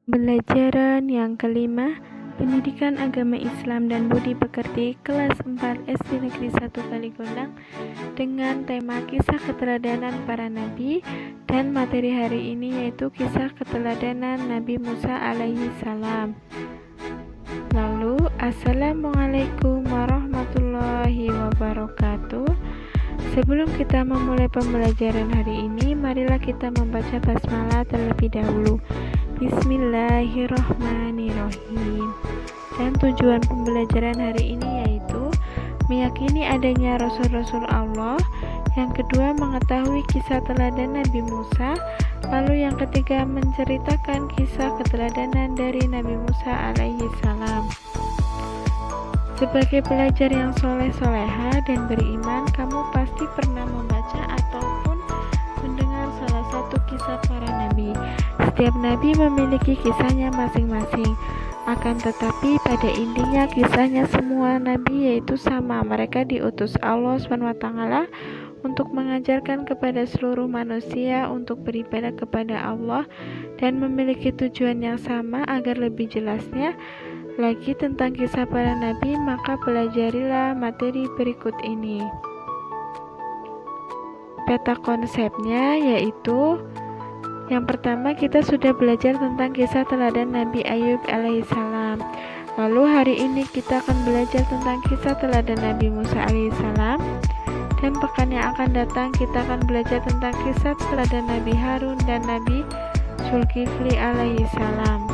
Pembelajaran yang kelima, Pendidikan Agama Islam dan Budi Pekerti kelas 4 SD Negeri 1 Kaligondang dengan tema kisah keteladanan para nabi, dan materi hari ini yaitu kisah keteladanan Nabi Musa alaihi salam. Lalu, Assalamualaikum warahmatullahi wabarakatuh. Sebelum kita memulai pembelajaran hari ini, marilah kita membaca basmalah terlebih dahulu. Bismillahirrahmanirrahim. Dan tujuan pembelajaran hari ini yaitu meyakini adanya Rasul-Rasul Allah, yang kedua mengetahui kisah teladan Nabi Musa, lalu yang ketiga menceritakan kisah keteladanan dari Nabi Musa alaihi salam. Sebagai pelajar yang soleh-soleha dan beriman, kamu pasti pernah membaca ataupun mendengar salah satu kisah para nabi. Setiap nabi memiliki kisahnya masing-masing. Akan tetapi pada intinya kisahnya semua nabi yaitu sama. Mereka diutus Allah SWT untuk mengajarkan kepada seluruh manusia untuk beribadah kepada Allah dan memiliki tujuan yang sama. Agar lebih jelasnya lagi tentang kisah para nabi, maka pelajarilah materi berikut ini. Peta konsepnya yaitu yang pertama, kita sudah belajar tentang kisah teladan Nabi Ayub alaihissalam. Lalu hari ini kita akan belajar tentang kisah teladan Nabi Musa alaihissalam. Dan pekan yang akan datang kita akan belajar tentang kisah teladan Nabi Harun dan Nabi Zulkifli alaihissalam.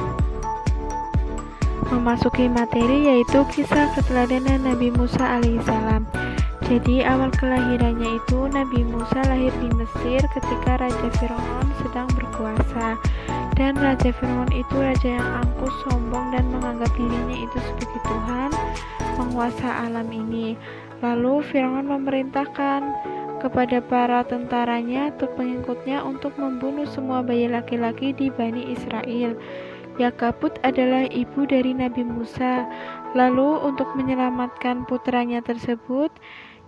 Memasuki materi yaitu kisah keteladanan Nabi Musa alaihissalam. Jadi awal kelahirannya itu Nabi Musa lahir di Mesir ketika Raja Firaun sedang berkuasa. Dan Raja Firaun itu raja yang angkuh, sombong, dan menganggap dirinya itu sebagai Tuhan penguasa alam ini. Lalu Firaun memerintahkan kepada para tentaranya atau pengikutnya untuk membunuh semua bayi laki-laki di Bani Israel. Yakabut adalah ibu dari Nabi Musa. Lalu untuk menyelamatkan putranya tersebut,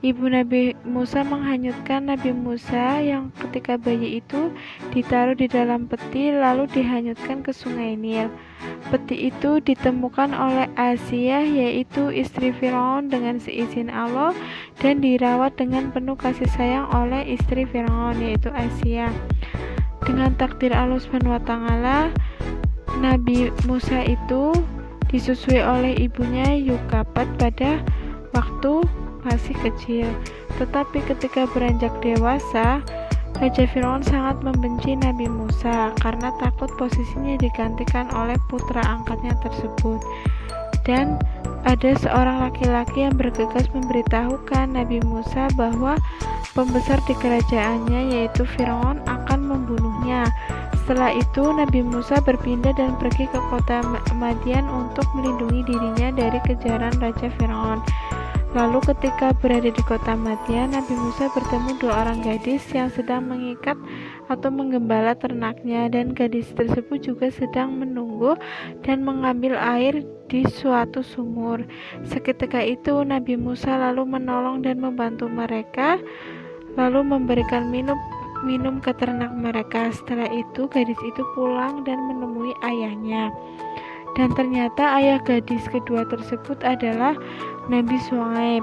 ibu Nabi Musa menghanyutkan Nabi Musa yang ketika bayi itu ditaruh di dalam peti lalu dihanyutkan ke sungai Nil. Peti itu ditemukan oleh Asiyah yaitu istri Firaun dengan seizin Allah dan dirawat dengan penuh kasih sayang oleh istri Firaun yaitu Asiyah. Dengan takdir Allah SWT, Nabi Musa itu disusui oleh ibunya Yukapat pada waktu masih kecil. Tetapi ketika beranjak dewasa, Raja Firaun sangat membenci Nabi Musa karena takut posisinya digantikan oleh putra angkatnya tersebut. Dan ada seorang laki-laki yang bergegas memberitahukan Nabi Musa bahwa pembesar di kerajaannya yaitu Firaun akan membunuhnya. Setelah itu Nabi Musa berpindah dan pergi ke kota Madian untuk melindungi dirinya dari kejaran Raja Firaun. Lalu ketika berada di kota Madian, Nabi Musa bertemu dua orang gadis yang sedang mengikat atau menggembala ternaknya, dan gadis tersebut juga sedang menunggu dan mengambil air di suatu sumur. Seketika itu Nabi Musa lalu menolong dan membantu mereka, lalu memberikan minum ke ternak mereka. Setelah itu gadis itu pulang dan menemui ayahnya. Dan ternyata ayah gadis kedua tersebut adalah Nabi Syuaib.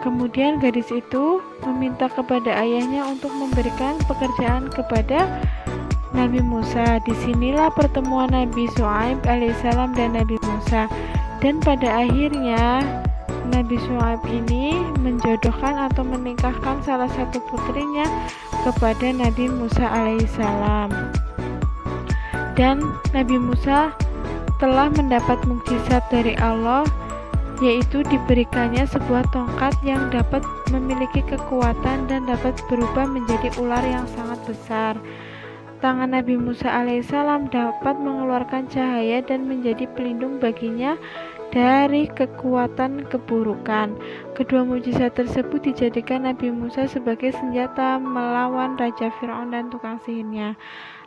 Kemudian gadis itu meminta kepada ayahnya untuk memberikan pekerjaan kepada Nabi Musa. Disinilah pertemuan Nabi Syuaib alaihissalam dan Nabi Musa. Dan pada akhirnya Nabi Syuaib ini menjodohkan atau menikahkan salah satu putrinya kepada Nabi Musa alaihissalam. Dan Nabi Musa telah mendapat mukjizat dari Allah, yaitu diberikannya sebuah tongkat yang dapat memiliki kekuatan dan dapat berubah menjadi ular yang sangat besar. Tangan Nabi Musa alaihissalam dapat mengeluarkan cahaya dan menjadi pelindung baginya dari kekuatan keburukan. Kedua mukjizat tersebut dijadikan Nabi Musa sebagai senjata melawan Raja Firaun dan tukang sihirnya.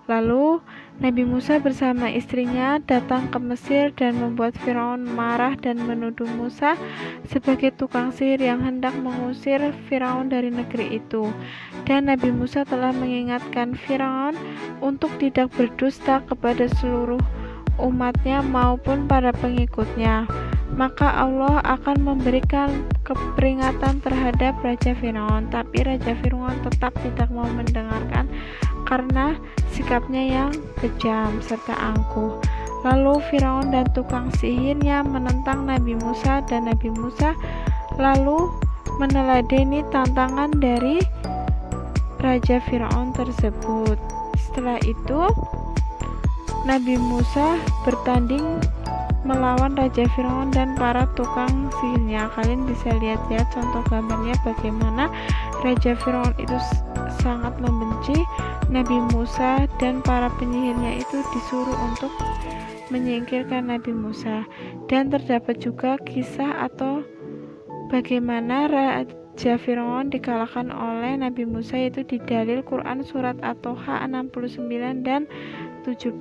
Lalu Nabi Musa bersama istrinya datang ke Mesir dan membuat Firaun marah dan menuduh Musa sebagai tukang sihir yang hendak mengusir Firaun dari negeri itu. Dan Nabi Musa telah mengingatkan Firaun untuk tidak berdusta kepada seluruh umatnya maupun para pengikutnya. Maka Allah akan memberikan peringatan terhadap Raja Firaun, tapi Raja Firaun tetap tidak mau mendengarkan karena sikapnya yang kejam serta angkuh. Lalu Firaun dan tukang sihirnya menentang Nabi Musa, dan Nabi Musa lalu meneladani tantangan dari Raja Firaun tersebut. Setelah itu Nabi Musa bertanding melawan Raja Firaun dan para tukang sihirnya. Kalian bisa lihat ya contoh gambarnya bagaimana Raja Firaun itu sangat membenci Nabi Musa, dan para penyihirnya itu disuruh untuk menyingkirkan Nabi Musa. Dan terdapat juga kisah atau bagaimana Raja Firaun dikalahkan oleh Nabi Musa, yaitu di dalil Quran surat At-Toha 69 dan 70,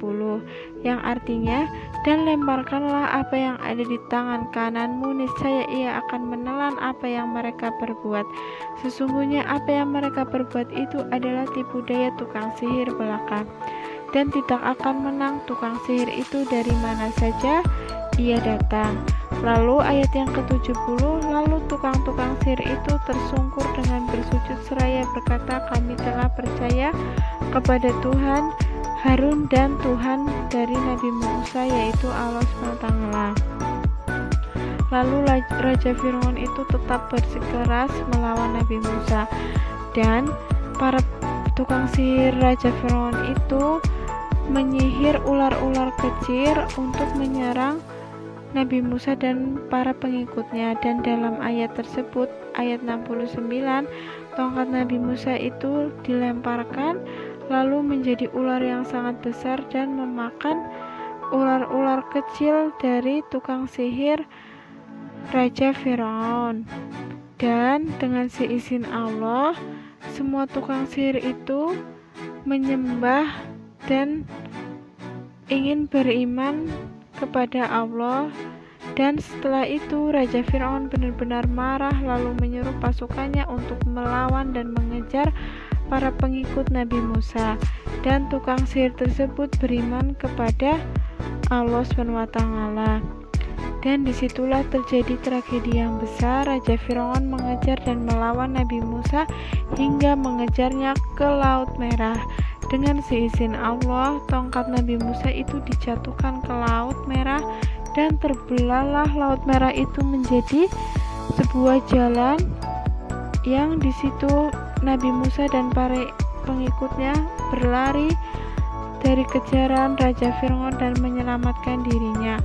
yang artinya, dan lemparkanlah apa yang ada di tangan kananmu, niscaya ia akan menelan apa yang mereka perbuat. Sesungguhnya apa yang mereka perbuat itu adalah tipu daya tukang sihir belaka, dan tidak akan menang tukang sihir itu dari mana saja ia datang. Lalu ayat yang ke-70, lalu tukang-tukang sihir itu tersungkur dengan bersujud seraya berkata, kami telah percaya kepada Tuhan Harun dan Tuhan dari Nabi Musa, yaitu Allah SWT. Lalu Raja Firaun itu tetap bersikeras melawan Nabi Musa, dan para tukang sihir Raja Firaun itu menyihir ular-ular kecil untuk menyerang Nabi Musa dan para pengikutnya. Dan dalam ayat tersebut, ayat 69, tongkat Nabi Musa itu dilemparkan lalu menjadi ular yang sangat besar dan memakan ular-ular kecil dari tukang sihir Raja Firaun. Dan dengan seizin Allah, semua tukang sihir itu menyembah dan ingin beriman kepada Allah. Dan setelah itu Raja Firaun benar-benar marah, lalu menyuruh pasukannya untuk melawan dan mengejar para pengikut Nabi Musa, dan tukang sihir tersebut beriman kepada Allah SWT. Dan disitulah terjadi tragedi yang besar. Raja Firaun mengejar dan melawan Nabi Musa hingga mengejarnya ke Laut Merah. Dengan seizin Allah, tongkat Nabi Musa itu dijatuhkan ke Laut Merah, dan terbelahlah Laut Merah itu menjadi sebuah jalan yang di situ Nabi Musa dan para pengikutnya berlari dari kejaran Raja Firaun dan menyelamatkan dirinya.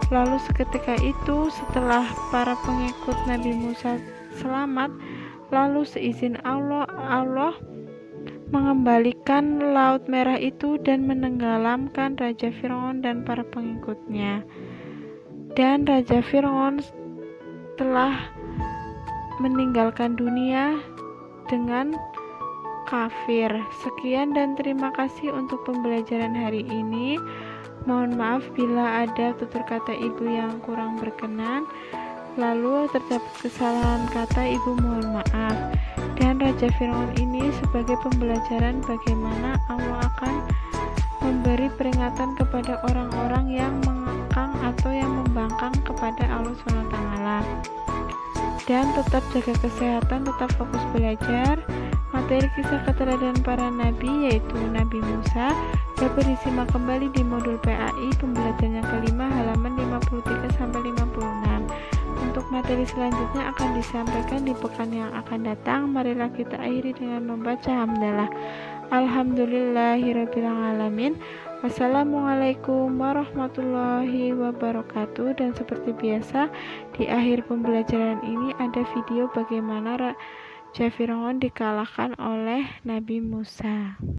Lalu seketika itu, setelah para pengikut Nabi Musa selamat, lalu seizin Allah, Allah mengembalikan Laut Merah itu dan menenggelamkan Raja Firaun dan para pengikutnya. Dan Raja Firaun telah meninggalkan dunia dengan kafir. Sekian dan terima kasih untuk pembelajaran hari ini. Mohon maaf bila ada tutur kata ibu yang kurang berkenan, lalu terdapat kesalahan kata, ibu mohon maaf. Dan Raja Firaun ini sebagai pembelajaran bagaimana Allah akan memberi peringatan kepada orang-orang yang mengekang atau yang membangkang kepada Allah SWT. Dan tetap jaga kesehatan, tetap fokus belajar. Materi kisah keteladanan para nabi, yaitu Nabi Musa, dapat disimak kembali di modul PAI pembelajaran yang kelima halaman 53-56. Untuk materi selanjutnya akan disampaikan di pekan yang akan datang. Marilah kita akhiri dengan membaca hamdalah. Alhamdulillahirrabbilalamin. Wassalamualaikum warahmatullahi wabarakatuh. Dan seperti biasa, di akhir pembelajaran ini ada video bagaimana Raja Firaun dikalahkan oleh Nabi Musa.